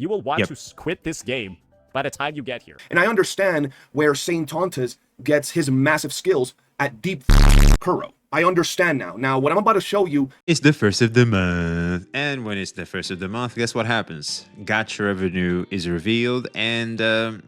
You will want to quit this game by the time you get here. And I understand where Saintontas gets his massive skills at deep Kuro. I understand now. Now, what I'm about to show you... It's the first of the month. And when it's the first of the month, guess what happens? Gacha revenue is revealed. And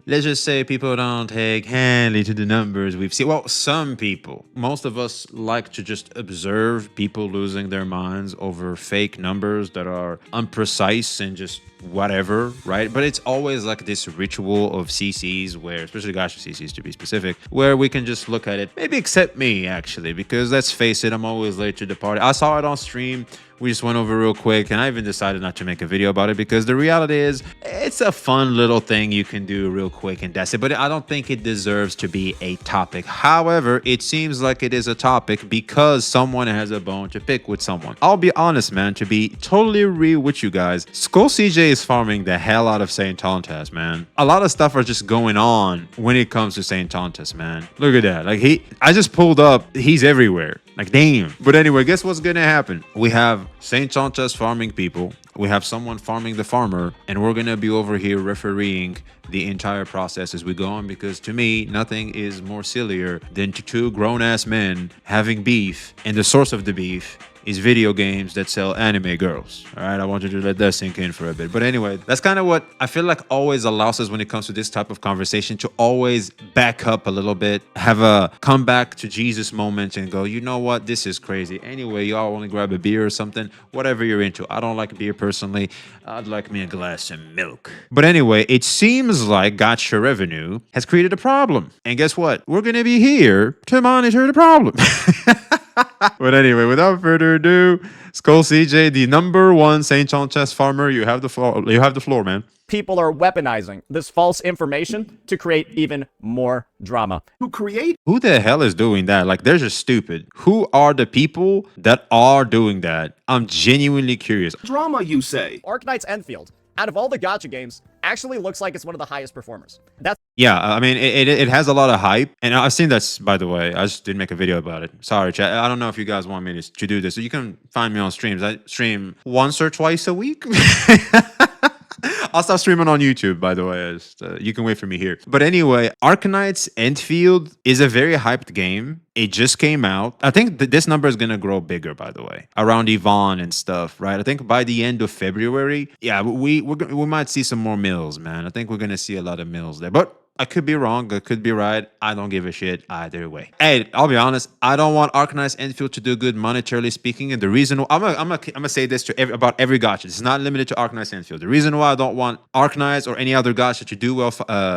let's just say people don't take handily to the numbers we've seen. Well, some people. Most of us like to just observe people losing their minds over fake numbers that are imprecise and just whatever, right? But it's always like this ritual of CCs where, especially gacha CCs to be specific, where we can just look at it, maybe except me actually, because let's face it, I'm always late to the party. I saw it on stream. We just went over real quick, and I even decided not to make a video about it because the reality is it's a fun little thing you can do real quick and that's it. But I don't think it deserves to be a topic. However, it seems like it is a topic because someone has a bone to pick with someone. I'll be honest, man, to be totally real with you guys, SkullCJay is farming the hell out of Saintontas, man. A lot of stuff are just going on when it comes to Saintontas, man. Look at that. Like I just pulled up, he's everywhere. Like, damn. But anyway, guess what's gonna happen? We have Saintontas farming people. We have someone farming the farmer. And we're gonna be over here refereeing the entire process as we go on. Because to me, nothing is more sillier than two grown-ass men having beef. And the source of the beef is video games that sell anime girls. All right, I wanted to let that sink in for a bit. But anyway, that's kind of what I feel like always allows us when it comes to this type of conversation to always back up a little bit, have a come back to Jesus moment and go, you know what, this is crazy. Anyway, y'all want to grab a beer or something, whatever you're into. I don't like beer personally. I'd like me a glass of milk. But anyway, it seems like gacha revenue has created a problem. And guess what? We're going to be here to monitor the problem. But anyway, without further ado, SkullCJay, the #1 Saintontas farmer, you have the floor. You have the floor, man. People are weaponizing this false information to create even more drama. Who the hell is doing that? Like, they're just stupid. Who are the people that are doing that? I'm genuinely curious. Drama, you say? Arknights Endfield, out of all the gacha games, actually looks like it's one of the highest performers. Yeah, I mean, it has a lot of hype. And I've seen that, by the way. I just didn't make a video about it. Sorry, chat. I don't know if you guys want me to do this. So you can find me on streams. I stream once or twice a week. I'll stop streaming on YouTube, by the way. You can wait for me here. But anyway, Arknights Endfield is a very hyped game. It just came out. I think this number is going to grow bigger, by the way, around Yvonne and stuff, right? I think by the end of February, yeah, we might see some more mills, man. I think we're going to see a lot of mills there. But I could be wrong. I could be right. I don't give a shit either way. Hey, I'll be honest. I don't want Arknights Endfield to do good monetarily speaking. And the reason I'm gonna say this to about every gacha. This is not limited to Arknights Endfield. The reason why I don't want Arknights or any other gacha to do well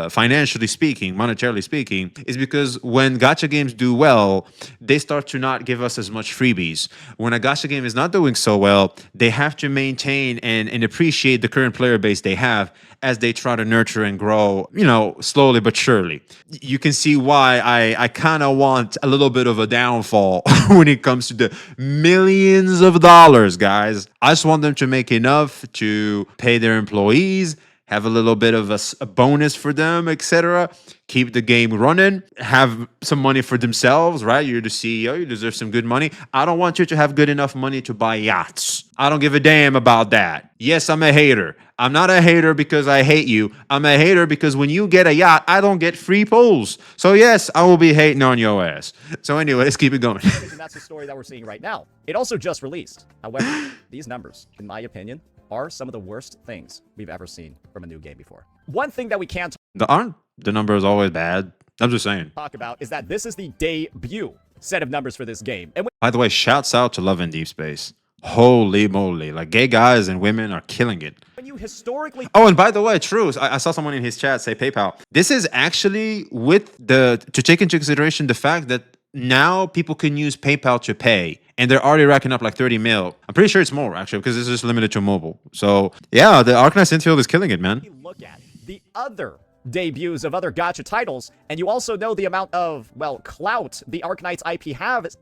financially speaking, monetarily speaking, is because when gacha games do well, they start to not give us as much freebies. When a gacha game is not doing so well, they have to maintain and appreciate the current player base they have as they try to nurture and grow, you know, slowly but surely. You can see why I kind of want a little bit of a downfall when it comes to the millions of dollars, guys. I just want them to make enough to pay their employees, have a little bit of a bonus for them, etc. Keep the game running, have some money for themselves, right? You're the CEO, you deserve some good money. I don't want you to have good enough money to buy yachts. I don't give a damn about that. Yes, I'm a hater. I'm not a hater because I hate you. I'm a hater because when you get a yacht, I don't get free pulls. So yes, I will be hating on your ass. So anyway, let's keep it going. And that's the story that we're seeing right now. It also just released. However, these numbers, in my opinion, are some of the worst things we've ever seen from a new game before. One thing that we can't Aren't the numbers always bad? I'm just saying. talk about is that this is the debut set of numbers for this game. And By the way, shouts out to Love in Deep Space. Holy moly. Like, gay guys and women are killing it. when you historically... Oh, and by the way, true. I saw someone in his chat say PayPal. This is actually to take into consideration the fact that now people can use PayPal to pay. And they're already racking up like 30 mil. I'm pretty sure it's more, actually, because this is just limited to mobile. So, yeah, the Arknights Endfield is killing it, man. Look at the other debuts of other gacha titles, and you also know the amount of, well, clout the Arknights IP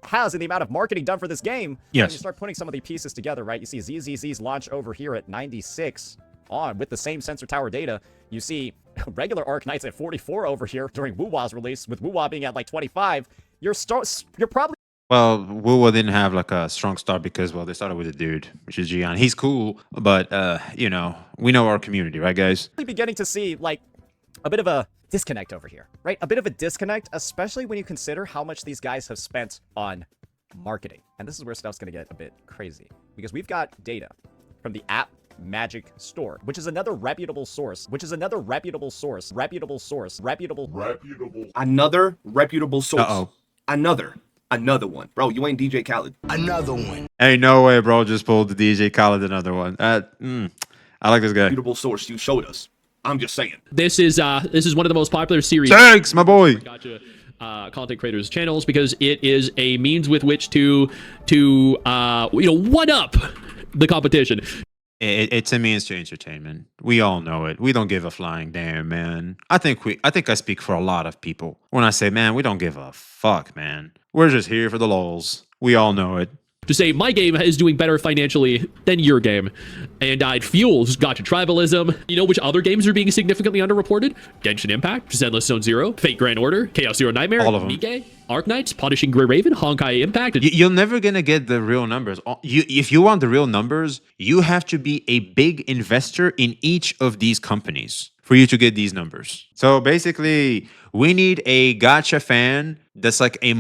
has in the amount of marketing done for this game. Yes. And you start putting some of the pieces together, right? You see ZZZ's launch over here at 96 on with the same sensor tower data. You see regular Arknights at 44 over here during Wuwa's release, with Wuwa being at like 25. You're probably Well, Wuwa didn't have like a strong start because, well, they started with a dude, which is Gian. He's cool, but you know, we know our community, right, guys? Beginning to see, like, a bit of a disconnect over here, right? A bit of a disconnect, especially when you consider how much these guys have spent on marketing. And this is where stuff's going to get a bit crazy, because we've got data from the App Magic Store, which is another reputable source, Another reputable source. Another one. Bro, you ain't DJ Khaled. Another one. Hey, no way, bro. Just pulled the DJ Khaled another one. I like this guy. Reputable source you showed us. I'm just saying. This is one of the most popular series. Thanks, my boy. Gotcha. Content creators' channels, because it is a means with which to one up the competition. It's a means to entertainment. We all know it. We don't give a flying damn, man. I think I speak for a lot of people when I say, man, we don't give a fuck, man. We're just here for the lols. We all know it. To say my game is doing better financially than your game, and it fuels gacha tribalism. You know which other games are being significantly underreported? Genshin Impact, Zenless Zone Zero, Fate Grand Order, Chaos Zero Nightmare, All of them. Nikke, Arknights, Punishing Grey Raven, Honkai Impact. You're never gonna get the real numbers. If you want the real numbers, you have to be a big investor in each of these companies for you to get these numbers. So basically, we need a gacha fan that's like a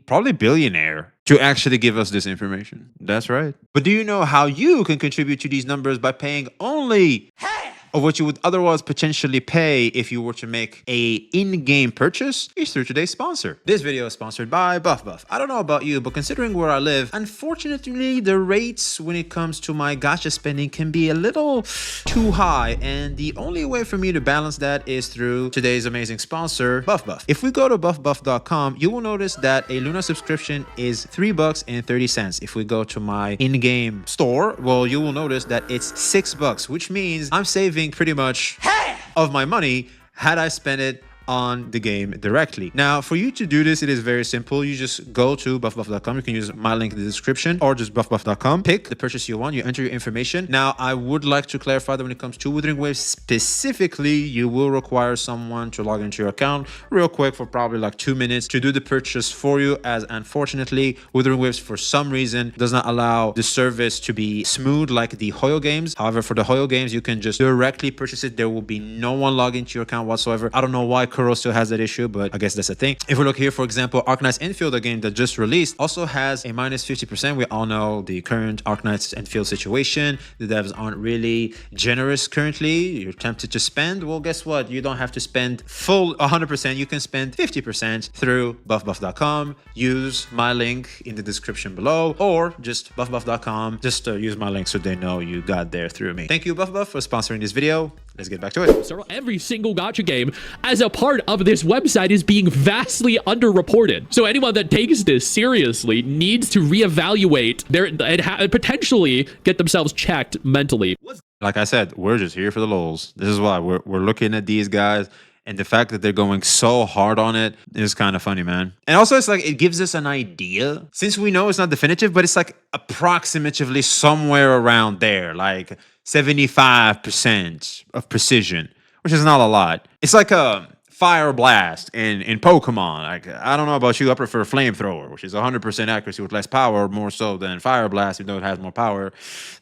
probably billionaire to actually give us this information. That's right. But do you know how you can contribute to these numbers by paying only half of what you would otherwise potentially pay if you were to make a in-game purchase? Is through today's sponsor. This video is sponsored by Buff. I don't know about you, but considering where I live, unfortunately, the rates when it comes to my gacha spending can be a little too high, and the only way for me to balance that is through today's amazing sponsor, Buff. If we go to buffbuff.com, you will notice that a Luna subscription is $3.30. If we go to my in-game store, well, you will notice that it's $6, which means I'm saving pretty much half of my money had I spent it on the game directly. Now, for you to do this, it is very simple. You just go to buffbuff.com. You can use my link in the description or just buffbuff.com. Pick the purchase you want. You enter your information. Now, I would like to clarify that when it comes to Withering Waves specifically, you will require someone to log into your account real quick for probably like 2 minutes to do the purchase for you, as unfortunately, Withering Waves for some reason does not allow the service to be smooth like the Hoyo games. However, for the Hoyo games, you can just directly purchase it. There will be no one log into your account whatsoever. I don't know why Kuro still has that issue, but I guess that's a thing. If we look here, for example, Arknights Endfield, a game that just released, also has a minus 50%. We all know the current Arknights Endfield situation. The devs aren't really generous currently. You're tempted to spend. Well, guess what? You don't have to spend full 100%. You can spend 50% through buffbuff.com. Use my link in the description below, or just buffbuff.com. Just use my link so they know you got there through me. Thank you, Buff, for sponsoring this video. Let's get back to it. So every single gacha game as a part of this website is being vastly underreported. So anyone that takes this seriously needs to reevaluate and potentially get themselves checked mentally. Like I said, we're just here for the lols. This is why we're looking at these guys, and the fact that they're going so hard on it is kind of funny, man. And also, it's like it gives us an idea, since we know it's not definitive, but it's like approximately somewhere around there, like 75% of precision, which is not a lot. It's like a Fire Blast in Pokemon. Like, I don't know about you, I prefer Flamethrower, which is 100% accuracy with less power, more so than Fire Blast, even though it has more power.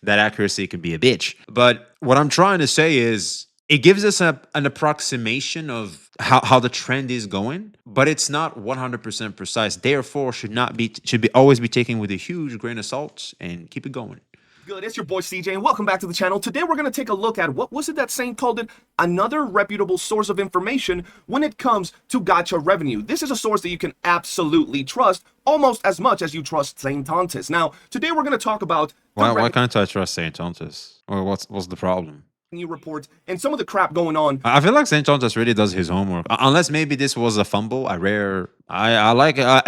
That accuracy can be a bitch. But what I'm trying to say is, it gives us an approximation of how the trend is going, but it's not 100% precise. Therefore, should always be taken with a huge grain of salt and keep it going. Good, it's your boy CJ, and welcome back to the channel. Today we're going to take a look at, what was it that Saint called it? Another reputable source of information when it comes to gacha revenue. This is a source that you can absolutely trust, almost as much as you trust Saintontas. Now, today we're going to talk about... Why can't I trust Saintontas? Or what's the problem? Reports and some of the crap going on. I feel like Saintontas really does his homework, unless maybe this was a fumble.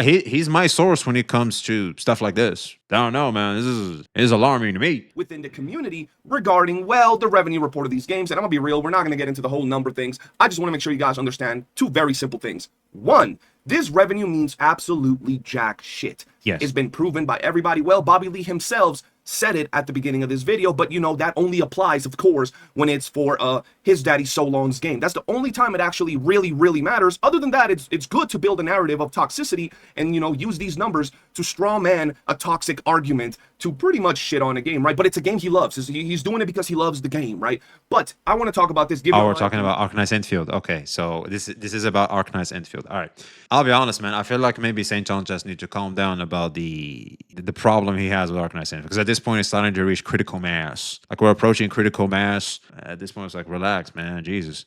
He's my source when it comes to stuff like this. I don't know, man. This is alarming to me. Within the community regarding, well, the revenue report of these games. And I'm gonna be real, we're not gonna get into the whole number things. I just want to make sure you guys understand two very simple things. One, this revenue means absolutely jack shit. Yes. It's been proven by everybody. Well, Bobby Lee himself said it at the beginning of this video, but you know, that only applies, of course, when it's for his daddy Solon's game. That's the only time it actually really matters. Other than that, it's good to build a narrative of toxicity and, you know, use these numbers to straw man a toxic argument to pretty much shit on a game, right? But it's a game he loves. He's doing it because he loves the game, right? But I want to talk about this. Oh, we're talking about Arknights Endfield. Okay, so this is about Arknights Endfield. All right, I'll be honest, man. I feel like maybe Saintontas just need to calm down about the problem he has with Arknights Endfield, because at this point it's starting to reach critical mass. Like, we're approaching critical mass. At this point, it's like, relax, man. Jesus.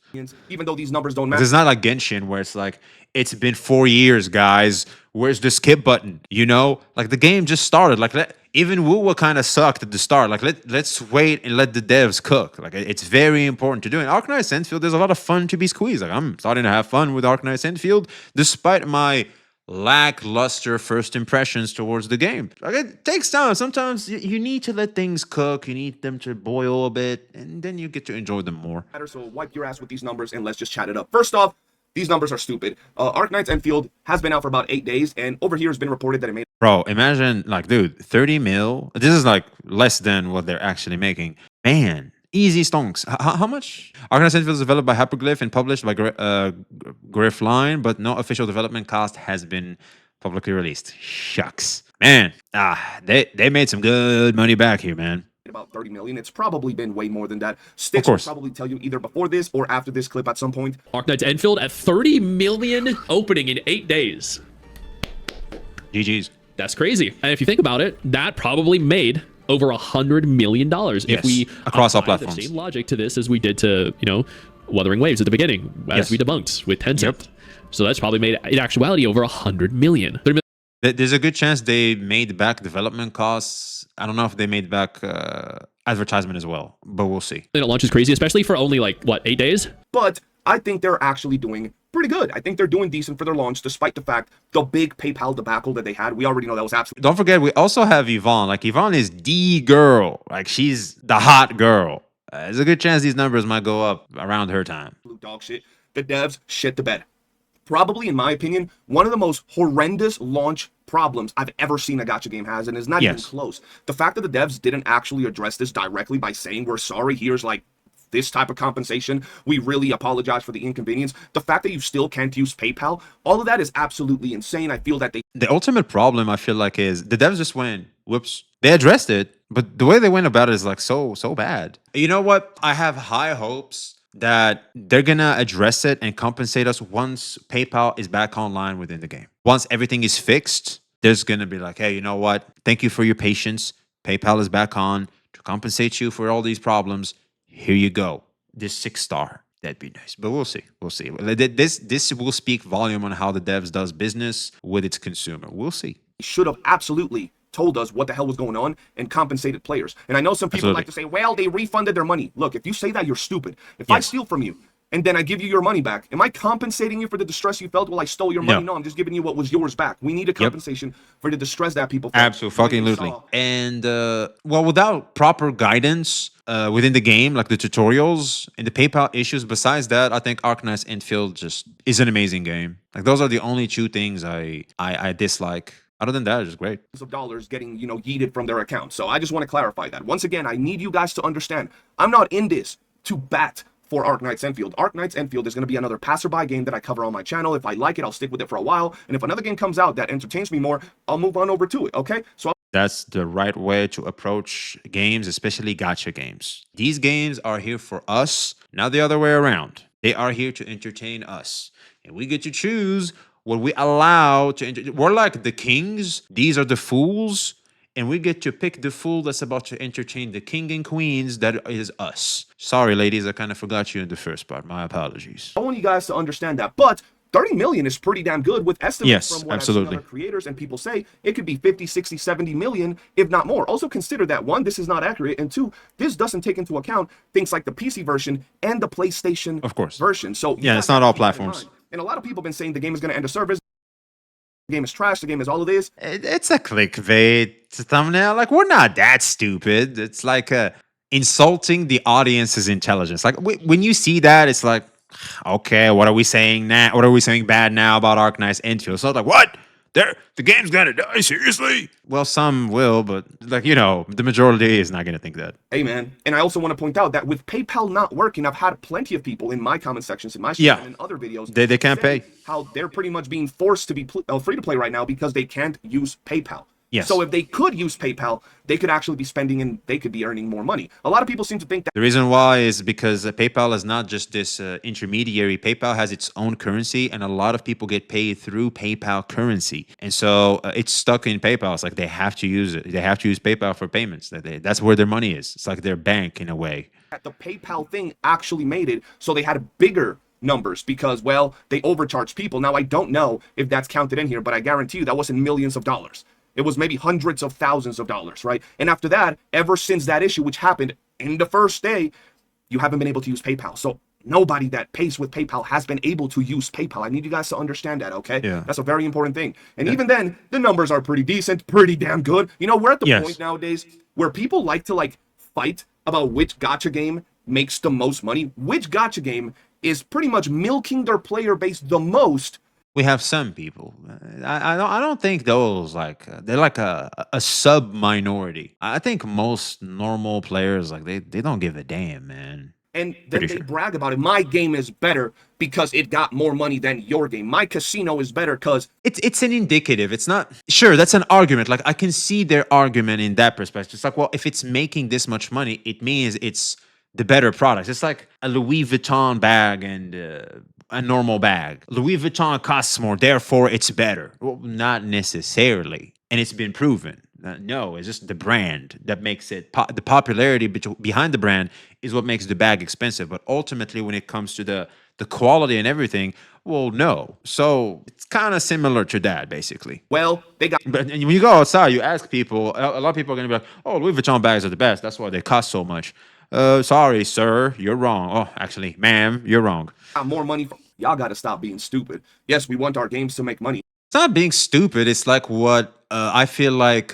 Even though these numbers don't matter. It's not like Genshin, where it's like, it's been 4 years, guys. Where's the skip button? You know, like, the game just started. Like, even Wuwa kind of sucked at the start. Like, let's wait and let the devs cook. Like, it's very important to do. In Arknights Endfield, there's a lot of fun to be squeezed. Like, I'm starting to have fun with Arknights Endfield, despite my lackluster first impressions towards the game. Like, it takes time. Sometimes you need to let things cook. You need them to boil a bit, and then you get to enjoy them more. So wipe your ass with these numbers and let's just chat it up. First off, these numbers are stupid. Arknights Endfield has been out for about 8 days, and over here has been reported that it made... Bro, imagine, like, dude, 30 mil. This is like less than what they're actually making. Man, easy stonks. How much? Arknights Endfield is developed by Hyperglyph and published by Griffline, but no official development cost has been publicly released. Shucks. Man, they made some good money back here, man. About 30 million. It's probably been way more than that. Sticks will probably tell you either before this or after this clip at some point. Arknights Endfield at 30 million opening in 8 days. GG's. That's crazy. And if you think about it, that probably made over $100 million. Yes, if we across all apply platforms. the same logic to this as we did to, you know, Wuthering Waves at the beginning, as we debunked with Tencent. Yep. So that's probably made, in actuality, over $100 million. There's a good chance they made back development costs. I don't know if they made back advertisement as well, but we'll see. It launches crazy, especially for only, like, what, 8 days? But I think they're actually doing pretty good. I think they're doing decent for their launch, despite the fact the big PayPal debacle that they had. We already know that was absolutely... Don't forget, we also have Yvonne. Like, Yvonne is the girl. Like, she's the hot girl. There's a good chance these numbers might go up around her time. Dog shit. The devs shit the bed. Probably, in my opinion, one of the most horrendous launch problems I've ever seen a gacha game has, and it's not even close. The fact that the devs didn't actually address this directly by saying, we're sorry, here's like this type of compensation, we really apologize for the inconvenience. The fact that you still can't use PayPal, all of that is absolutely insane. I feel that the ultimate problem, I feel like, is the devs just went, whoops. They addressed it, but the way they went about it is like so bad. You know what? I have high hopes that they're gonna address it and compensate us once PayPal is back online within the game. Once everything is fixed, there's gonna be like, hey, you know what? Thank you for your patience. PayPal is back on to compensate you for all these problems. Here you go. This 6-star. That'd be nice. But we'll see. We'll see. This will speak volume on how the devs does business with its consumer. We'll see. Should have absolutely told us what the hell was going on and compensated players. And I know some people like to say, well, they refunded their money. Look, if you say that, you're stupid. If I steal from you and then I give you your money back, am I compensating you for the distress you felt while I stole your money? No, I'm just giving you what was yours back. We need a compensation for the distress that people felt. Absolutely. And, well, without proper guidance within the game, like the tutorials and the PayPal issues, besides that, I think Arknights Endfield just is an amazing game. Like, those are the only two things I dislike. Other than that, it's just great. Of dollars getting, you know, yeeted from their account. So I just want to clarify that. Once again, I need you guys to understand, I'm not in this to bat for Arknights Endfield. Arknights Endfield is going to be another passerby game that I cover on my channel. If I like it, I'll stick with it for a while. And if another game comes out that entertains me more, I'll move on over to it, okay? So that's the right way to approach games, especially gacha games. These games are here for us, not the other way around. They are here to entertain us. And we get to choose what we allow to we're like the kings. These are the fools. And we get to pick the fool that's about to entertain the king and queens that is us. Sorry, ladies, I kind of forgot you in the first part. My apologies. I want you guys to understand that. But 30 million is pretty damn good with estimates from what I've seen other creators and people say. It could be 50, 60, 70 million, if not more. Also consider that, one, this is not accurate, and two, this doesn't take into account things like the PC version and the PlayStation version. So yeah, it's not all platforms. And a lot of people have been saying the game is going to end of service. The game is trash. The game is all of this. It's a clickbait thumbnail. Like, we're not that stupid. It's like insulting the audience's intelligence. Like, when you see that, it's like, okay, what are we saying now? What are we saying bad now about Arknights Endfield? So it's like, what? The game's gonna die, seriously? Well, some will, but like, you know, the majority is not gonna think that. Hey, man. And I also want to point out that with PayPal not working, I've had plenty of people in my comment sections, in my stream, Yeah. and in other videos. They can't say pay. How they're pretty much being forced to be free to play right now because they can't use PayPal. Yes. So if they could use PayPal, they could actually be spending and they could be earning more money. A lot of people seem to think that. The reason why is because PayPal is not just this intermediary. PayPal has its own currency, and a lot of people get paid through PayPal currency. And so it's stuck in PayPal. It's like they have to use it. They have to use PayPal for payments. That's where their money is. It's like their bank in a way. The PayPal thing actually made it so they had bigger numbers because, well, they overcharged people. Now, I don't know if that's counted in here, but I guarantee you that wasn't millions of dollars. It was maybe hundreds of thousands of dollars, right? And after that, ever since that issue, which happened in the first day, you haven't been able to use PayPal. So nobody that pays with PayPal has been able to use PayPal. I need you guys to understand that, okay? Yeah. That's a very important thing. And even then, the numbers are pretty decent, pretty damn good. You know, we're at the Yes. point nowadays where people like to fight about which gacha game makes the most money, which gacha game is pretty much milking their player base the most. We have some people. I don't think those they're like a sub minority. I think most normal players they don't give a damn, man. And then Pretty they sure. brag about it. My game is better because it got more money than your game. My casino is better because It's an indicative. It's not sure. That's an argument. Like I can see their argument in that perspective. It's like, well, if it's making this much money, it means it's the better product. It's like a Louis Vuitton bag and a normal bag. Louis Vuitton costs more, therefore it's better. Well, not necessarily, and it's been proven. No, it's just the brand that makes it. The popularity behind the brand is what makes the bag expensive. But ultimately, when it comes to the quality and everything, well, no. So it's kind of similar to that, basically. well, they got But when you go outside, you ask people. A lot of people are gonna be like, "Oh, Louis Vuitton bags are the best. That's why they cost so much." Sorry, sir, you're wrong. Oh, actually, ma'am, you're wrong. more money. Y'all got to stop being stupid. Yes, we want our games to make money. It's not being stupid. It's like what I feel like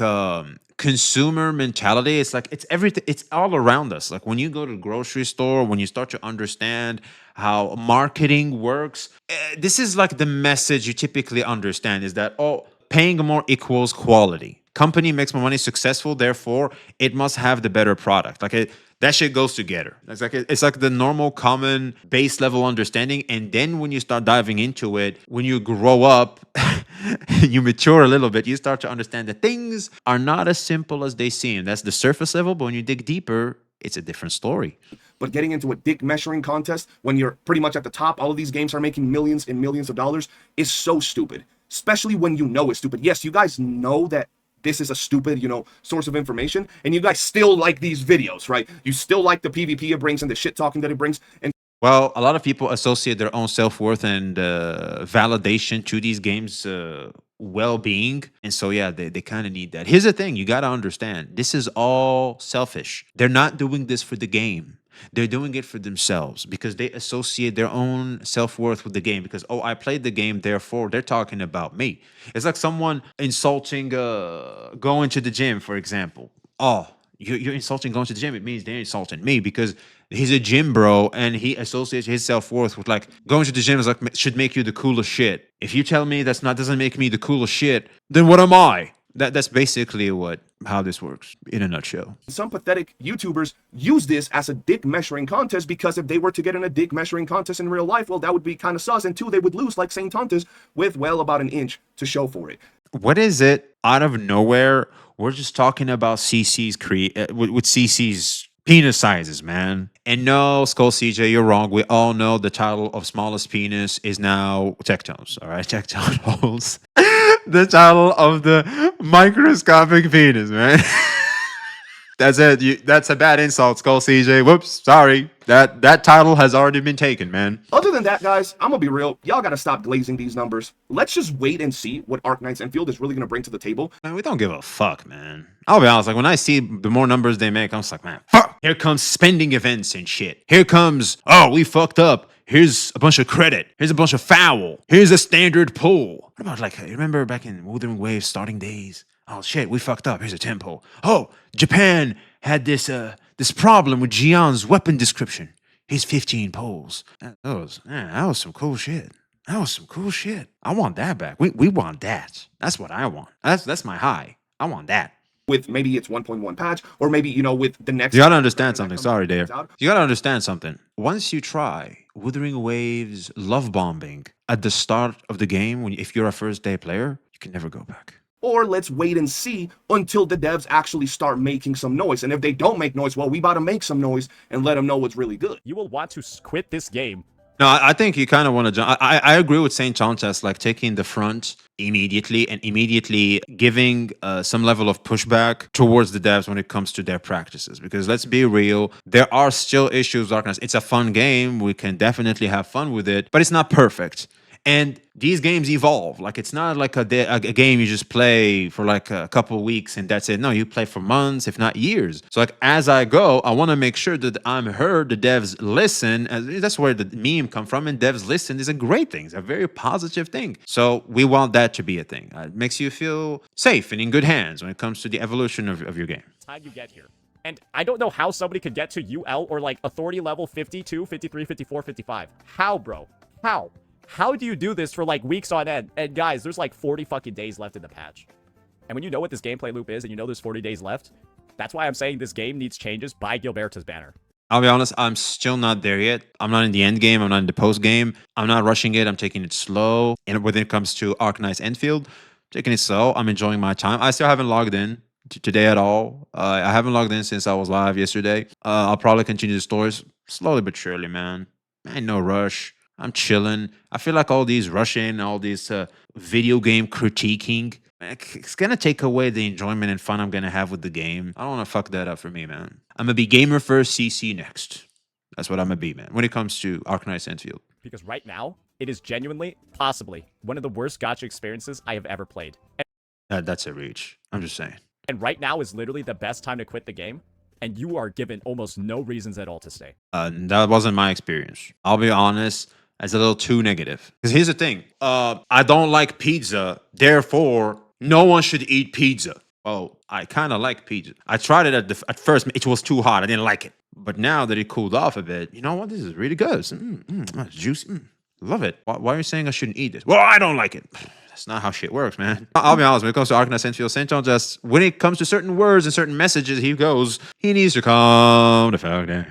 consumer mentality. It's like it's everything. It's all around us. Like when you go to the grocery store, when you start to understand how marketing works, this is like the message you typically understand is that, oh, paying more equals quality. Company makes more money, successful, therefore it must have the better product. That shit goes together. It's like the normal, common, base level understanding. And then when you start diving into it, when you grow up, you mature a little bit, you start to understand that things are not as simple as they seem. That's the surface level, but when you dig deeper, it's a different story. But getting into a dick measuring contest when you're pretty much at the top, all of these games are making millions and millions of dollars, is so stupid. Especially when you know it's stupid. Yes, you guys know that this is a stupid, source of information, and you guys still like these videos, right? You still like the PvP it brings and the shit talking that it brings. And Well, a lot of people associate their own self-worth and validation to these games' well-being. And so, yeah, they kind of need that. Here's the thing. You got to understand. This is all selfish. They're not doing this for the game. They're doing it for themselves because they associate their own self-worth with the game because, oh, I played the game, therefore they're talking about me. It's like someone insulting going to the gym, for example. Oh, you're insulting going to the gym. It means they're insulting me because he's a gym bro and he associates his self-worth with like going to the gym is like should make you the coolest shit. If you tell me doesn't make me the coolest shit, then what am I? That's basically how this works in a nutshell. some pathetic YouTubers use this as a dick measuring contest because if they were to get in a dick measuring contest in real life, well, that would be kind of sus. And two, they would lose like Saintontas with, well, about an inch to show for it. What is it out of nowhere? We're just talking about CC's with CC's penis sizes, man. And no, SkullCJay, you're wrong. We all know the title of smallest penis is now Tectones. All right, Tectone holds the title of the microscopic penis, man. That's it. That's a bad insult, SkullCJay. Whoops, sorry. That title has already been taken, man. Other than that, guys, I'm gonna be real. Y'all gotta stop glazing these numbers. Let's just wait and see what Arknights Endfield is really gonna bring to the table. Man, we don't give a fuck, man. I'll be honest. Like when I see the more numbers they make, I'm just like, man, fuck. Here comes spending events and shit. Here comes, oh, we fucked up. Here's a bunch of credit. Here's a bunch of foul. Here's a standard pull. What about like, you remember back in Wuthering Waves starting days? Oh shit, we fucked up. Here's a tempo. Oh, Japan had this problem with Jian's weapon description. Here's 15 polls. That was some cool shit. That was some cool shit. I want that back. We want that. That's what I want. That's my high. I want that. with maybe it's 1.1 patch, or maybe, you know, with the next. You gotta understand something. comes Sorry, Dave. out. You gotta understand something. Once you try Wuthering Waves love bombing at the start of the game, if you're a first day player, you can never go back. Or let's wait and see until the devs actually start making some noise. And if they don't make noise, well, we about to make some noise and let them know what's really good. You will want to quit this game. No, I think you kind of want to jump. I agree with Saintontas, like taking the front immediately and immediately giving some level of pushback towards the devs when it comes to their practices. Because let's be real, there are still issues with Arknights. It's a fun game. We can definitely have fun with it, but it's not perfect. And these games evolve. Like, it's not like a game you just play for like a couple of weeks and that's it. No, you play for months, if not years. So like, as I go, I want to make sure that I'm heard, the devs listen. That's where the meme come from. And devs listen is a great thing. It's a very positive thing. So we want that to be a thing. It makes you feel safe and in good hands when it comes to the evolution of your game. Time you get here. And I don't know how somebody could get to UL or like authority level 52, 53, 54, 55. How, bro? How? How do you do this for like weeks on end? And guys, there's like 40 fucking days left in the patch. And when you know what this gameplay loop is and you know there's 40 days left, that's why I'm saying this game needs changes by Gilberto's banner. I'll be honest, I'm still not there yet. I'm not in the end game. I'm not in the post game. I'm not rushing it. I'm taking it slow. And when it comes to Arknights Endfield, taking it slow. I'm enjoying my time. I still haven't logged in today at all. I haven't logged in since I was live yesterday. I'll probably continue the stories slowly but surely, man. Ain't no rush. I'm chilling. I feel like all these rushing, all these video game critiquing, it's gonna take away the enjoyment and fun I'm gonna have with the game. I don't want to fuck that up for me, man. I'm gonna be gamer first, CC next. That's what I'm gonna be, man, when it comes to Arknights Endfield. Because right now, it is genuinely, possibly, one of the worst gacha experiences I have ever played. That's a reach. I'm just saying. And right now is literally the best time to quit the game. And you are given almost no reasons at all to stay. That wasn't my experience. I'll be honest. It's a little too negative. Because here's the thing. I don't like pizza. Therefore, no one should eat pizza. Oh, I kind of like pizza. I tried it at first. It was too hot. I didn't like it. But now that it cooled off a bit, you know what? This is really good. It's juicy. Love it. Why are you saying I shouldn't eat this? Well, I don't like it. That's not how shit works, man. I'll be honest. When it comes to Arknights Endfield, Saintontas, when it comes to certain words and certain messages, he needs to calm the fuck down.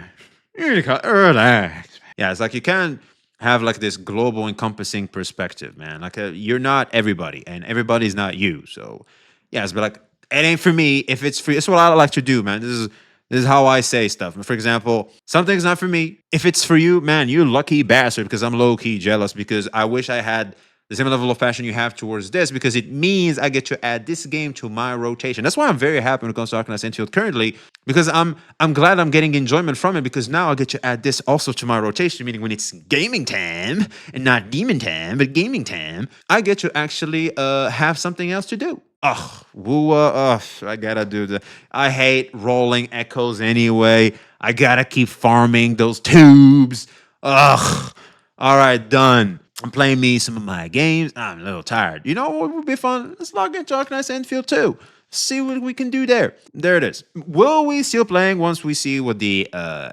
You need to relax. Yeah, it's like you can't have like this global encompassing perspective, man. Like you're not everybody and everybody's not you. So yeah, it's like, it ain't for me. If it's for you, it's what I like to do, man. This is how I say stuff. For example, something's not for me. If it's for you, man, you lucky bastard, because I'm low-key jealous because I wish I had the same level of passion you have towards this, because it means I get to add this game to my rotation. That's why I'm very happy when it comes to Arknights Endfield currently, because I'm glad I'm getting enjoyment from it, because now I get to add this also to my rotation, meaning when it's gaming time, and not demon time, but gaming time, I get to actually have something else to do. I gotta do the... I hate rolling echoes anyway. I gotta keep farming those tubes. All right, done. I'm playing me some of my games. I'm a little tired. You know what would be fun? Let's log into Arknights Endfield too. See what we can do there. There it is. Will we still playing once we see what the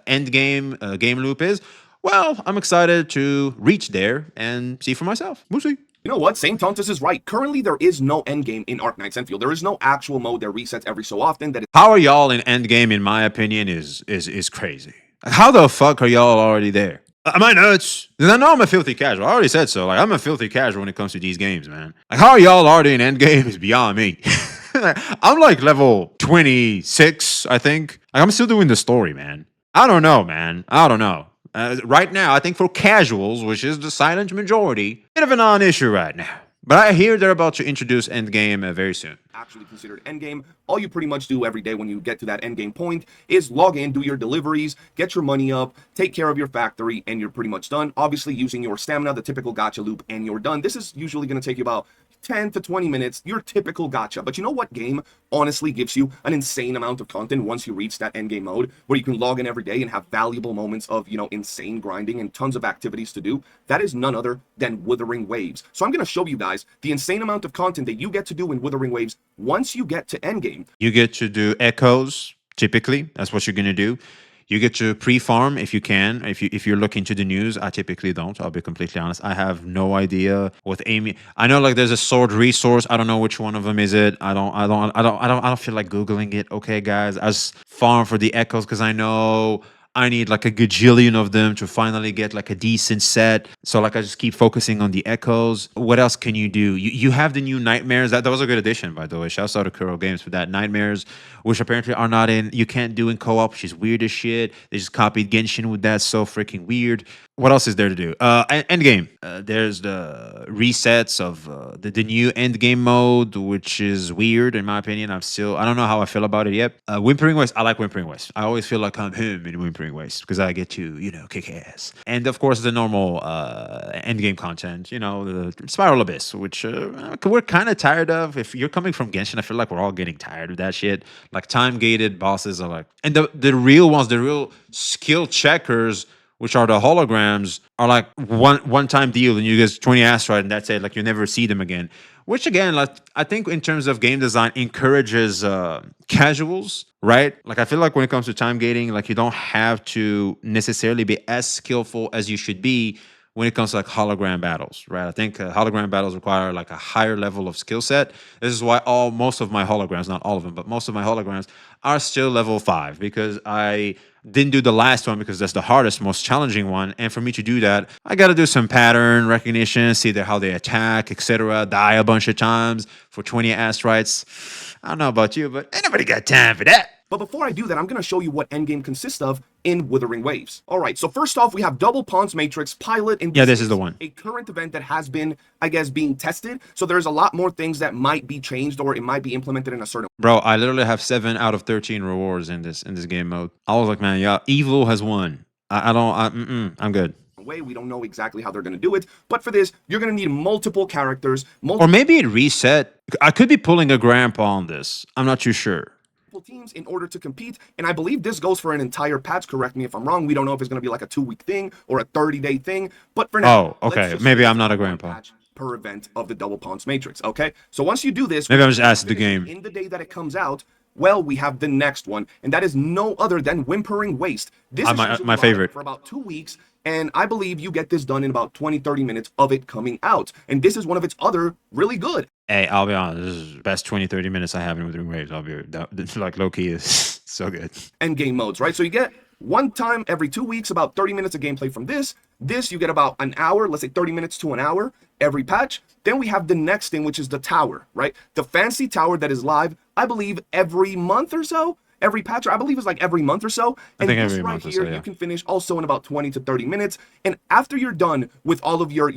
end game game loop is? Well, I'm excited to reach there and see for myself. We'll see. You know what? Saintontas is right. Currently, there is no endgame in Arknights Endfield. There is no actual mode that resets every so often. How are y'all in endgame, in my opinion, is crazy. How the fuck are y'all already there? Am I nuts? I know I'm a filthy casual. I already said so. Like, I'm a filthy casual when it comes to these games, man. Like, how are y'all already in endgame is beyond me. I'm like level 26, I think. Like, I'm still doing the story, man. I don't know, man. I don't know. Right now, I think for casuals, which is the silent majority, bit of a non-issue right now. But I hear they're about to introduce endgame very soon. Actually considered endgame. All you pretty much do every day when you get to that endgame point is log in, do your deliveries, get your money up, take care of your factory, and you're pretty much done. Obviously, using your stamina, the typical gacha loop, and you're done. This is usually going to take you about 10 to 20 minutes, your typical gacha. But you know what game honestly gives you an insane amount of content once you reach that endgame mode, where you can log in every day and have valuable moments of, you know, insane grinding and tons of activities to do? That is none other than Wuthering Waves. So I'm going to show you guys the insane amount of content that you get to do in Wuthering Waves once you get to endgame. You get to do echoes, typically. That's what you're going to do. You get to pre-farm if you can. If you're looking to the news, I typically don't. I'll be completely honest. I have no idea what Amy. I know like there's a sword resource. I don't know which one of them is it. I don't feel like googling it. Okay, guys, I just farm for the echoes because I know I need like a gajillion of them to finally get like a decent set. So like I just keep focusing on the echoes. What else can you do? You have the new nightmares. That was a good addition, by the way. Shouts out to Kuro Games for that. Nightmares, which apparently are not in. You can't do in co-op, which is weird as shit. They just copied Genshin with that. So freaking weird. What else is there to do? End game. There's the resets of the new end game mode, which is weird in my opinion. I don't know how I feel about it yet. Whimpering West. I like Whimpering West. I always feel like I'm him in Whimpering West because I get to kick ass. And of course the normal end game content. The Spiral Abyss, which we're kind of tired of. If you're coming from Genshin, I feel like we're all getting tired of that shit. Like time gated bosses are like, and the real ones, the real skill checkers, which are the holograms, are like one time deal, and you get 20 asteroid, and that's it. Like you never see them again. Which again, like I think in terms of game design, encourages casuals, right? Like I feel like when it comes to time gating, like you don't have to necessarily be as skillful as you should be when it comes to like hologram battles, right? I think hologram battles require like a higher level of skill set. This is why most of my holograms, not all of them, but most of my holograms are still level 5 because I didn't do the last one because that's the hardest, most challenging one. And for me to do that, I got to do some pattern recognition, see how they attack, etc. Die a bunch of times for 20 asteroids. I don't know about you, but ain't nobody got time for that. But before I do that, I'm going to show you what endgame consists of in Withering Waves. All right, so first off, we have Double Pawns Matrix Pilot. And this is the one. A current event that has been, I guess, being tested. So there's a lot more things that might be changed or it might be implemented in a certain Bro, I literally have 7 out of 13 rewards in this game mode. I was like, man, yeah, evil has won. I'm good. way. We don't know exactly how they're going to do it. But for this, you're going to need multiple characters. Or maybe it reset. I could be pulling a grandpa on this. I'm not too sure. Teams in order to compete, and I believe this goes for an entire patch. Correct me if I'm wrong. We don't know if it's going to be like a 2-week thing or a 30-day thing, but for now, okay, maybe I'm not a grandpa. Patch per event of the Double Pawns Matrix. Okay, so once you do this, maybe I'm just asking the game in the day that it comes out. Well, we have the next one, and that is no other than Whimpering Waste. This is my favorite. For about 2 weeks, and I believe you get this done in about 20-30 minutes of it coming out. And this is one of its other really good. Hey, I'll be honest, this is the best 20-30 minutes I have in Withering Waves. I'll be like low-key is so good. End game modes, right? So you get one time every 2 weeks, about 30 minutes of gameplay from this. This, you get about an hour, let's say 30 minutes to an hour every patch. Then we have the next thing, which is the tower, right? The fancy tower that is live, I believe, every month or so. Every patch, I believe, is like every month or so. And I think this every right month here, or so, yeah. you can finish also in about 20 to 30 minutes. And after you're done with all of your,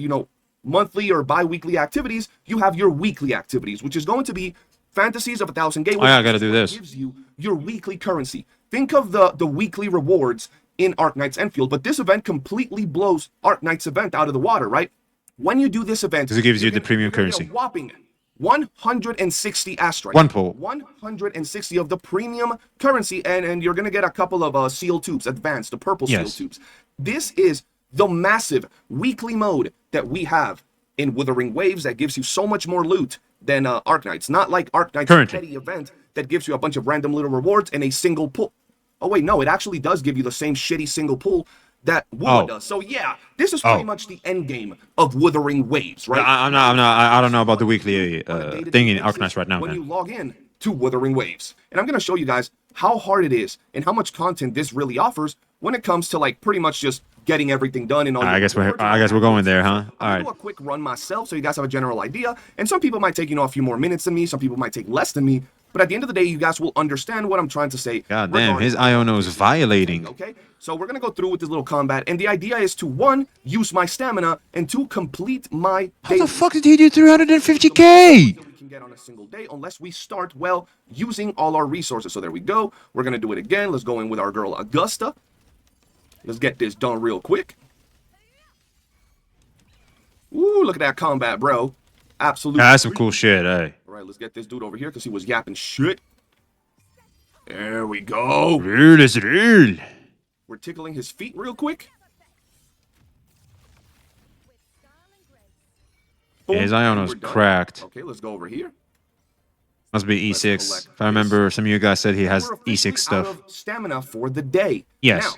monthly or bi-weekly activities, you have your weekly activities, which is going to be Fantasies of 1,000 Gateways. I gotta do this. Gives you your weekly currency. Think of the weekly rewards in Arknights Endfield, but this event completely blows Arknights event out of the water, right? When you do this event, because it gives you the premium currency. A whopping 160 asteroids. One pull. 160 of the premium currency, and you're gonna get a couple of seal tubes, advanced, the purple seal tubes. This is the massive weekly mode that we have in Withering Waves that gives you so much more loot than Arknights. Not like Arknights' petty event that gives you a bunch of random little rewards and a single pull. Oh wait, no, it actually does give you the same shitty single pull that Wua does. So yeah, this is pretty much the end game of Withering Waves, right? I don't know about the weekly thing in Arknights right now, when man. you log in to Withering Waves. And I'm going to show you guys how hard it is and how much content this really offers when it comes to like pretty much just getting everything done and all. I guess we're going there, huh? All right. I'll do a quick run myself so you guys have a general idea. And some people might take, a few more minutes than me. Some people might take less than me. But at the end of the day, you guys will understand what I'm trying to say. God damn, his Iono is violating. Okay, so we're going to go through with this little combat. And the idea is to, 1, use my stamina, and 2, complete my How the fuck did he do 350k? we can get on a single day unless we start, well, using all our resources. So there we go. We're going to do it again. Let's go in with our girl Augusta. Let's get this done real quick. Ooh, look at that combat, bro. Absolutely. That's some cool shit, hey. All right, let's get this dude over here because he was yapping shit. There we go. Real is real. We're tickling his feet real quick. Yeah, his Iono's cracked. Okay, let's go over here. Must be Let's E6. collect If I remember, this. some of you guys said he has We're officially E6 stuff. out of stamina for the day. Yes. Now,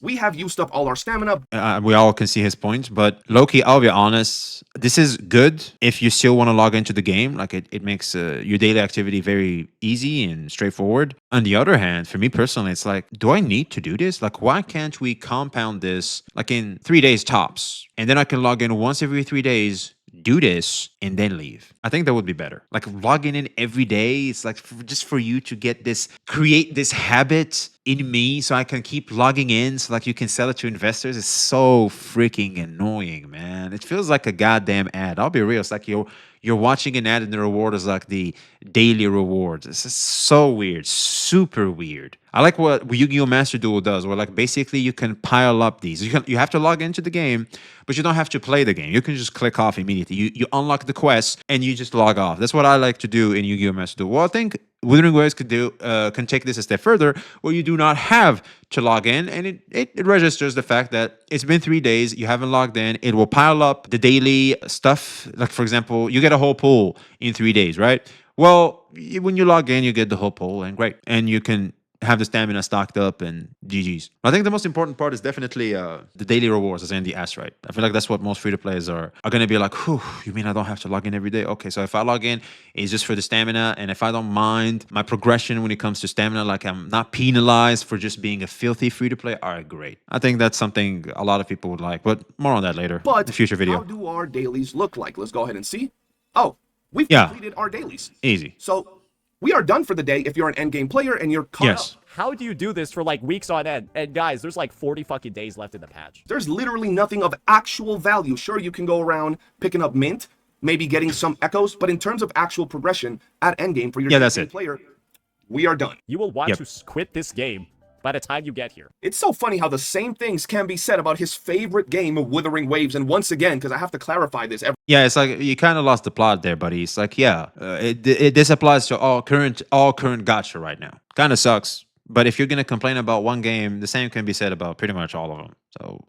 we have used up all our stamina. We all can see his points, but Loki, I'll be honest, this is good if you still want to log into the game. Like it makes your daily activity very easy and straightforward. On the other hand, for me personally, it's like, do I need to do this? Like, why can't we compound this like in 3 days tops? And then I can log in once every 3 days, do this, and then leave. I think that would be better. Like logging in every day, it's like just for you to get this, create this habit in me so I can keep logging in so like you can sell it to investors. It's so freaking annoying, man. It feels like a goddamn ad. I'll be real. It's like you're watching an ad and the reward is like the daily rewards. It's just so weird, super weird. I like what Yu-Gi-Oh! Master Duel does, where like basically you can pile up these. You have to log into the game, but you don't have to play the game. You can just click off immediately. You unlock the quest and you just log off. That's what I like to do in Yu-Gi-Oh! Master Duel. Well, I think Wuthering Waves can take this a step further, where you do not have to log in, and it registers the fact that it's been 3 days, you haven't logged in. It will pile up the daily stuff. Like for example, you get a whole pool in 3 days, right? Well, when you log in, you get the whole pool, and great, and you can have the stamina stocked up and GG's. I think the most important part is definitely the daily rewards, as Andy asked, right? I feel like that's what most free-to-players are going to be like, whew, you mean I don't have to log in every day? Okay, so if I log in, it's just for the stamina, and if I don't mind my progression when it comes to stamina, like I'm not penalized for just being a filthy free-to-play, all right, great. I think that's something a lot of people would like, but more on that later But in a future video. how do our dailies look like? Let's go ahead and see. Oh, we've Yeah. completed our dailies. Easy. So we are done for the day if you're an endgame player and you're caught Yes. up. How do you do this for like weeks on end? And guys, there's like 40 fucking days left in the patch. There's literally nothing of actual value. Sure, you can go around picking up mint, maybe getting some echoes, but in terms of actual progression at endgame for your Yeah, that's endgame it. player, we are done. You will want Yep. to quit this game by the time you get here. It's so funny how the same things can be said about his favorite game, Wuthering Waves. And once again, because I have to clarify this every Yeah, it's like you kind of lost the plot there, buddy. It's like, yeah, this applies to all current gacha right now. Kind of sucks, but if you're gonna complain about one game, the same can be said about pretty much all of them. So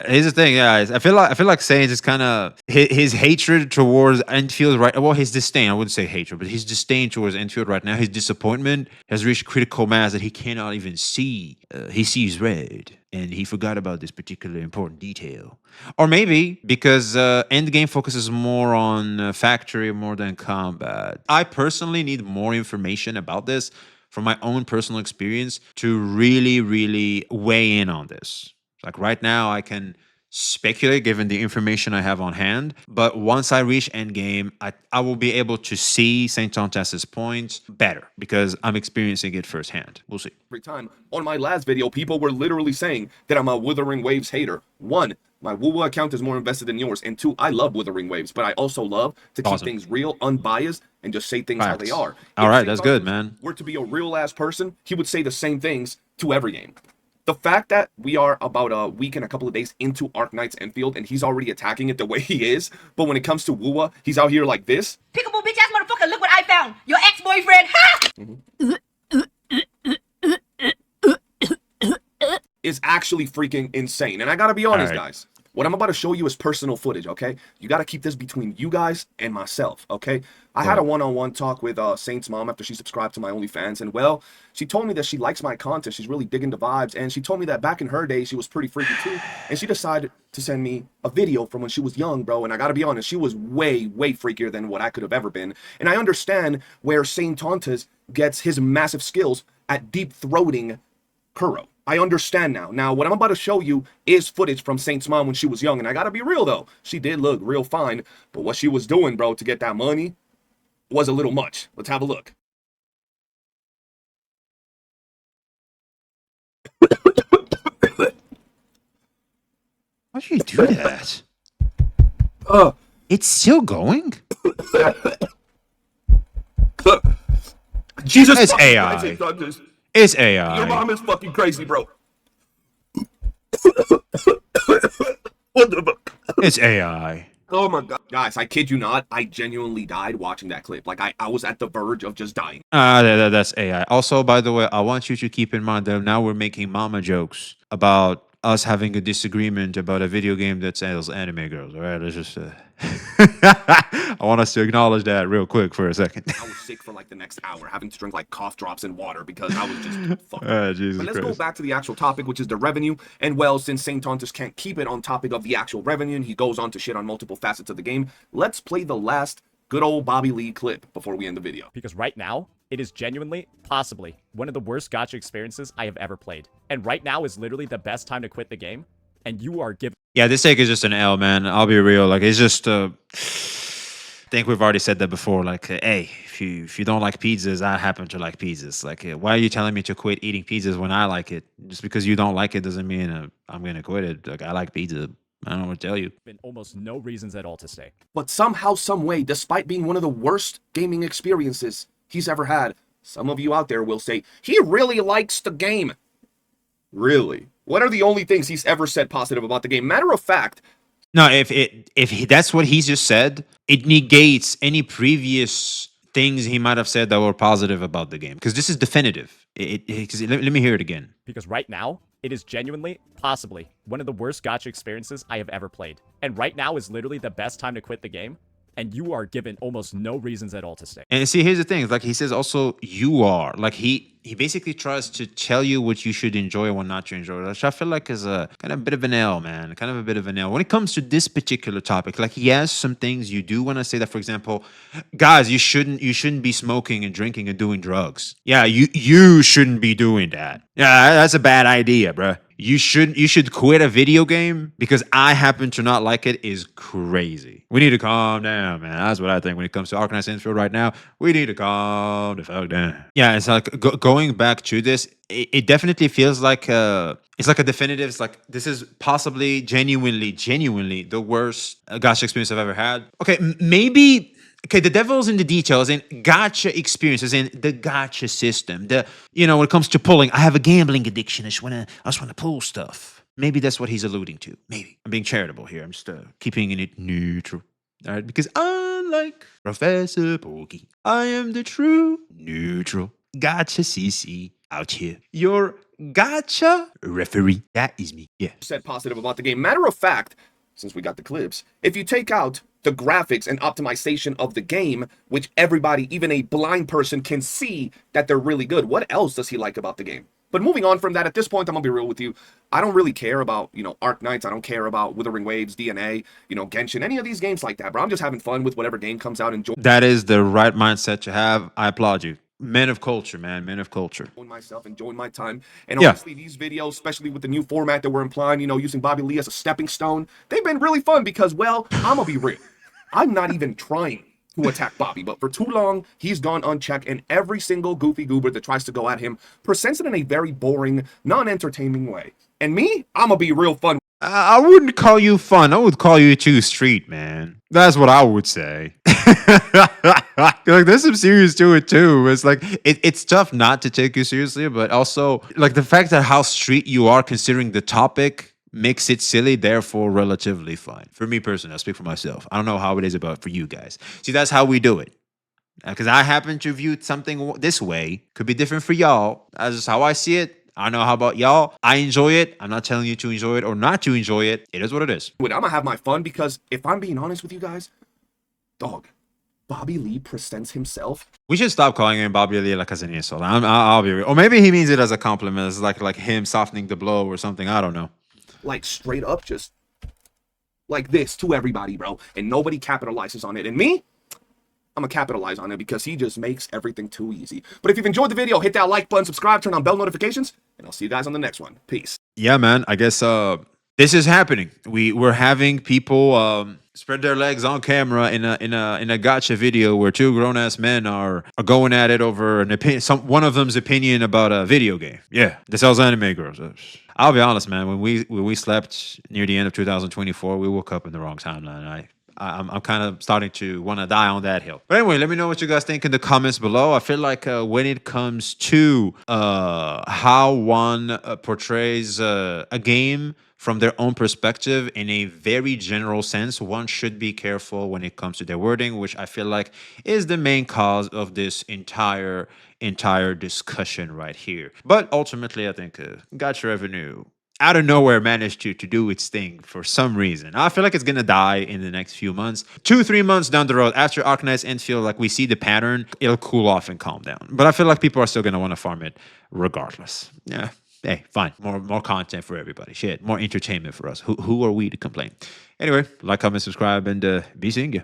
here's the thing, guys. I feel like Saints is kind of his hatred towards Endfield right. Well, his disdain. I wouldn't say hatred, but his disdain towards Endfield right now. His disappointment has reached critical mass that he cannot even see. He sees red, and he forgot about this particular important detail. Or maybe because Endgame focuses more on factory more than combat. I personally need more information about this from my own personal experience to really, really weigh in on this. Like right now, I can speculate given the information I have on hand, but once I reach endgame, I will be able to see Saintontas' points better because I'm experiencing it firsthand. We'll see. time. On my last video, people were literally saying that I'm a Wuthering Waves hater. One, my Wuwa account is more invested than yours. And two, I love Wuthering Waves, but I also love to keep Awesome. things real, unbiased, and just say things how they are. All If right, that's good, Saintontas man. were to be a real-ass person, he would say the same things to every game. The fact that we are about a week and a couple of days into Arknights Endfield and he's already attacking it the way he is, but when it comes to Wuwa, he's out here like this, Pickable bitch ass motherfucker, look what I found. Your ex-boyfriend. Ha! is actually freaking insane. And I gotta be honest, All right. guys. What I'm about to show you is personal footage, okay? You gotta keep this between you guys and myself, okay? I had a one-on-one talk with Saint's mom after she subscribed to my OnlyFans, and well, she told me that she likes my content, she's really digging the vibes, and she told me that back in her day, she was pretty freaky too, and she decided to send me a video from when she was young, bro, and I gotta be honest, she was way, way freakier than what I could have ever been, and I understand where Saintontas gets his massive skills at deep-throating Kuro. I understand now. Now, what I'm about to show you is footage from Saint's mom when she was young. And I gotta be real, though. She did look real fine. But what she was doing, bro, to get that money was a little much. Let's have a look. Why do you do that? Uh, It's still going? Jesus It's fucking AI. Christ, Saintontas. It's Your AI. mom is fucking crazy, bro. What the fuck? It's AI. Oh my god. Guys, I kid you not. I genuinely died watching that clip. Like, I was at the verge of just dying. That's AI. Also, by the way, I want you to keep in mind that now we're making mama jokes about us having a disagreement about a video game that sells anime girls. All right, let's just. I want us to acknowledge that real quick for a second. I was sick for like the next hour, having to drink like cough drops and water because I was just fucked. Jesus But let's go Christ. back to the actual topic, which is the revenue. And well, since Saintontas can't keep it on topic of the actual revenue, and he goes on to shit on multiple facets of the game, let's play the last good old Bobby Lee clip before we end the video. Because right now, it is genuinely, possibly, one of the worst gacha experiences I have ever played. And right now is literally the best time to quit the game, and you are giving... Yeah, this take is just an L, man. I'll be real. Like, it's just. I think we've already said that before. Like, hey, if you don't like pizzas, I happen to like pizzas. Like, why are you telling me to quit eating pizzas when I like it? Just because you don't like it doesn't mean I'm gonna quit it. Like, I like pizza. I don't know what to tell you. Been almost no reasons at all to stay. But somehow, some way, despite being one of the worst gaming experiences he's ever had, some of you out there will say, he really likes the game. Really? What are the only things he's ever said positive about the game? Matter of fact, No, that's what he's just said, it negates any previous things he might have said that were positive about the game. Because this is definitive. Let me hear it again. Because right now, it is genuinely, possibly, one of the worst gacha experiences I have ever played. And right now is literally the best time to quit the game, and you are given almost no reasons at all to stay. And see, here's the thing. Like, he says also, you are. Like, he basically tries to tell you what you should enjoy and what not to enjoy, which I feel like is a kind of a bit of an L, man. Kind of a bit of an L. When it comes to this particular topic, like, yes, some things you do want to say that, for example, guys, you shouldn't be smoking and drinking and doing drugs. Yeah, you shouldn't be doing that. Yeah, that's a bad idea, bruh. You should quit a video game because I happen to not like it is crazy. We need to calm down, man. That's what I think when it comes to Arknights Endfield right now. We need to calm the fuck down. Yeah, it's like going back to this, it definitely feels like it's like a definitive. It's like this is possibly genuinely the worst gacha experience I've ever had. Okay, maybe. Okay, the devil's in the details, and gacha experiences, and the gacha system. When it comes to pulling, I have a gambling addiction. I just wanna pull stuff. Maybe that's what he's alluding to. Maybe I'm being charitable here. I'm just keeping it neutral. All right, because unlike Professor Pokey, I am the true neutral gacha CC out here. Your gacha referee. That is me. Yeah. said positive about the game. Matter of fact, since we got the clips, if you take out the graphics and optimization of the game, which everybody, even a blind person, can see that they're really good, what else does he like about the game? But moving on from that, at this point, I'm gonna be real with you. I don't really care about, Arknights. I don't care about Withering Waves, DNA, Genshin, any of these games like that, bro. I'm just having fun with whatever game comes out and That is the right mindset to have. I applaud you. Men of culture, man. Men of culture. enjoying myself, enjoying my time. And Yeah. honestly, these videos, especially with the new format that we're implying, using Bobby Lee as a stepping stone, they've been really fun because, well, I'm gonna be real. I'm not even trying to attack Bobby, but for too long, he's gone unchecked, and every single goofy goober that tries to go at him presents it in a very boring, non-entertaining way. And me, I'm gonna be real fun. I wouldn't call you fun. I would call you too street, man. That's what I would say. Like, there's some serious to it too. It's like it's tough not to take you seriously, but also like the fact that how street you are considering the topic makes it silly, therefore relatively fun. For me personally, I'll speak for myself. I don't know how it is about for you guys. See, that's how we do it. Because I happen to view something this way. Could be different for y'all. That's just how I see it. I don't know how about y'all. I enjoy it. I'm not telling you to enjoy it or not to enjoy it. It is what it is. I'm gonna have my fun because if I'm being honest with you guys, dog, Bobby Lee presents himself We should stop calling him Bobby Lee like as an insult. I'll be real. Or maybe he means it as a compliment. It's like him softening the blow or something. I don't know. like straight up just like this to everybody, bro. And nobody capitalizes on it. And me, I'm gonna capitalize on it because he just makes everything too easy. But if you've enjoyed the video, hit that like button, subscribe, turn on bell notifications, and I'll see you guys on the next one. Peace. Yeah, man. I guess this is happening. We're having people spread their legs on camera in a gacha video where two grown-ass men are going at it over an opinion, one of them's opinion about a video game. Yeah, that sells anime girls. I'll be honest, man. When we slept near the end of 2024, we woke up in the wrong timeline. I'm kind of starting to want to die on that hill. But anyway, let me know what you guys think in the comments below. I feel like when it comes to how one portrays a game from their own perspective in a very general sense, one should be careful when it comes to their wording, which I feel like is the main cause of this entire discussion right here. But ultimately, I think gacha revenue out of nowhere managed to do its thing for some reason. I feel like it's gonna die in the next few months. 2-3 months down the road, after Arknights Endfield, like we see the pattern, it'll cool off and calm down. But I feel like people are still gonna want to farm it regardless. Yeah. Hey, fine. More content for everybody. Shit. More entertainment for us. Who are we to complain? Anyway, like, comment, subscribe, and be seeing you.